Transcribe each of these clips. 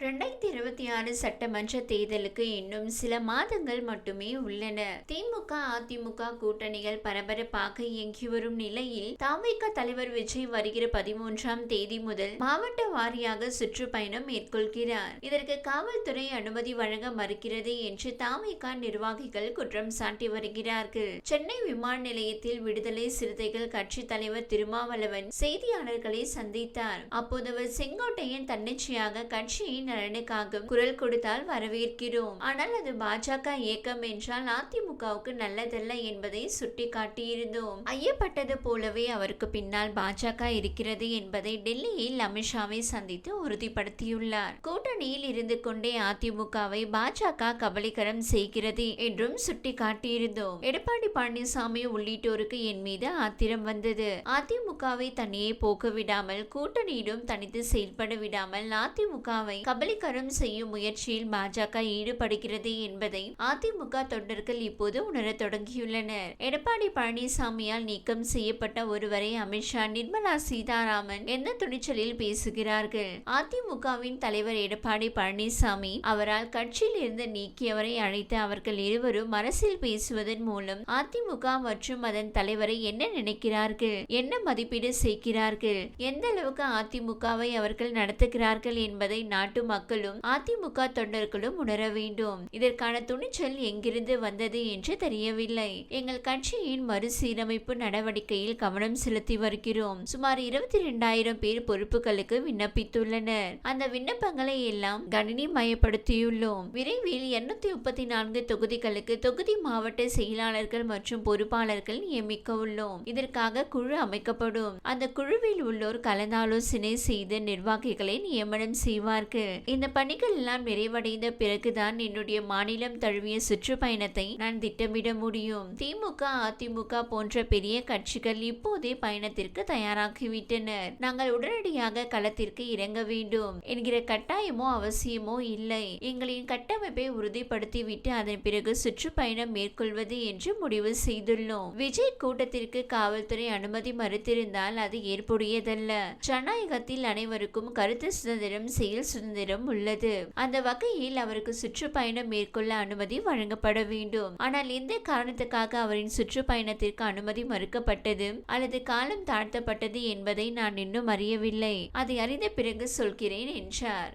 2026 சட்டமன்ற தேர்தலுக்கு இன்னும் சில மாதங்கள் மட்டுமே உள்ளன. திமுக அதிமுக கூட்டணிகள் பரபரப்பாக இயங்கி வரும் நிலையில் தவிக தலைவர் விஜய் வருகிற 13ஆம் தேதி முதல் மாவட்ட வாரியாக சுற்றுப்பயணம் மேற்கொள்கிறார். இதற்கு காவல்துறை அனுமதி வழங்க மறுக்கிறது என்று தவிக நிர்வாகிகள் குற்றம் சாட்டி வருகிறார்கள். சென்னை விமான நிலையத்தில் விடுதலை சிறுத்தைகள் கட்சி தலைவர் திருமாவளவன் செய்தியாளர்களை சந்தித்தார். அப்போது அவர் செங்கோட்டையன் தன்னிச்சையாக கட்சியின் நலனுக்காக குரல் கொடுத்தால் வரவேற்கிறோம், ஆனால் அது பாஜக இயக்கம் என்றால் அதிமுகவுக்கு நல்லதல்ல என்பதை சுட்டிக்காட்டியிருந்தோம். ஐயப்பட்டது போலவே அவருக்கு பின்னால் பாஜக இருக்கிறது என்பதை டெல்லியில் அமித்ஷாவை சந்தித்து உறுதிப்படுத்தியுள்ளார். கூட்டணியில் இருந்து கொண்டே அதிமுகவை பாஜக கபலீகரம் செய்கிறது என்றும் சுட்டிக்காட்டியிருந்தோம். எடப்பாடி பழனிசாமி உள்ளிட்டோருக்கு என் மீது ஆத்திரம் வந்தது. அதிமுகவை தனியே போக்க விடாமல், கூட்டணியிலும் தனித்து செயல்பட விடாமல் அதிமுகவை கபலீகரம் செய்யும் முயற்சியில் பாஜக ஈடுபடுகிறது என்பதை அதிமுக தொண்டர்கள் இப்போது உணரத் தொடங்கியுள்ளனர். எடப்பாடி பழனிசாமியால் நீக்கம் செய்யப்பட்ட ஒருவரை அமித்ஷா, நிர்மலா சீதாராமன் எந்த துணிச்சலில் பேசுகிறார்கள்? அதிமுகவின் தலைவர் எடப்பாடி பழனிசாமி அவரால் கட்சியில் இருந்து நீக்கியவரை அழைத்து அவர்கள் இருவரும் அரசியல் பேசுவதன் மூலம் அதிமுக மற்றும் அதன் தலைவரை என்ன நினைக்கிறார்கள், என்ன மதிப்பீடு செய்கிறார்கள், எந்த அளவுக்கு அதிமுகவை அவர்கள் நடத்துகிறார்கள் என்பதை நாட்டு மக்களும் அதிமுக தொண்டர்களும் உணர வேண்டும். இதற்கான துணிச்சல் எங்கிருந்து வந்தது என்று தெரியவில்லை. எங்கள் கட்சியின் மறுசீரமைப்பு நடவடிக்கையில் கவனம் செலுத்தி வருகிறோம். சுமார் 22,000 பேர் பொறுப்புகளுக்கு விண்ணப்பித்துள்ளனர். அந்த விண்ணப்பங்களை எல்லாம் கணினி மயப்படுத்தியுள்ளோம். விரைவில் 234 தொகுதிகளுக்கு தொகுதி மாவட்ட செயலாளர்கள் மற்றும் பொறுப்பாளர்கள் நியமிக்க உள்ளோம். இதற்காக குழு அமைக்கப்படும். அந்த குழுவில் உள்ளோர் கலந்தாலோசனை செய்து நிர்வாகிகளை நியமனம் செய்வார்கள். இந்த பணிகள் எல்லாம் நிறைவடைந்த பிறகுதான் என்னுடைய மாநிலம் தழுவிய சுற்றுப்பயணத்தை நான் திட்டமிட முடியும். திமுக அதிமுக போன்ற பெரிய கட்சிகள் இப்போதே பயணத்திற்கு தயாராகிவிட்டனர். நாங்கள் உடனடியாக களத்திற்கு இறங்க வேண்டும் என்கிற கட்டாயமோ அவசியமோ இல்லை. எங்களின் கட்டமைப்பை உறுதிப்படுத்திவிட்டு அதன் பிறகு சுற்றுப்பயணம் மேற்கொள்வது என்று முடிவு செய்துள்ளோம். விஜய் கூட்டத்திற்கு காவல்துறை அனுமதி மறுத்திருந்தால் அது ஏற்புடையதல்ல. ஜனநாயகத்தில் அனைவருக்கும் கருத்து சுதந்திரம், செயல் சுதந்திரம் உள்ளது. அந்த வகையில் அவருக்கு சுற்றுப்பயணம் மேற்கொள்ள அனுமதி வழங்கப்பட வேண்டும். ஆனால் எந்த காரணத்துக்காக அவரின் சுற்றுப்பயணத்திற்கு அனுமதி மறுக்கப்பட்டது அல்லது காலம் தாழ்த்தப்பட்டது என்பதை நான் இன்னும் அறியவில்லை. அதை அறிந்த பிறகு சொல்கிறேன் என்றார்.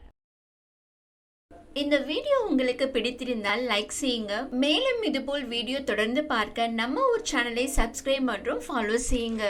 இந்த வீடியோ உங்களுக்கு பிடித்திருந்தால் லைக் செய்யுங்க. மேலும் இதுபோல் வீடியோ தொடர்ந்து பார்க்க நம்ம ஒரு சேனலை சப்ஸ்கிரைப் மற்றும் ஃபாலோ செய்யுங்க.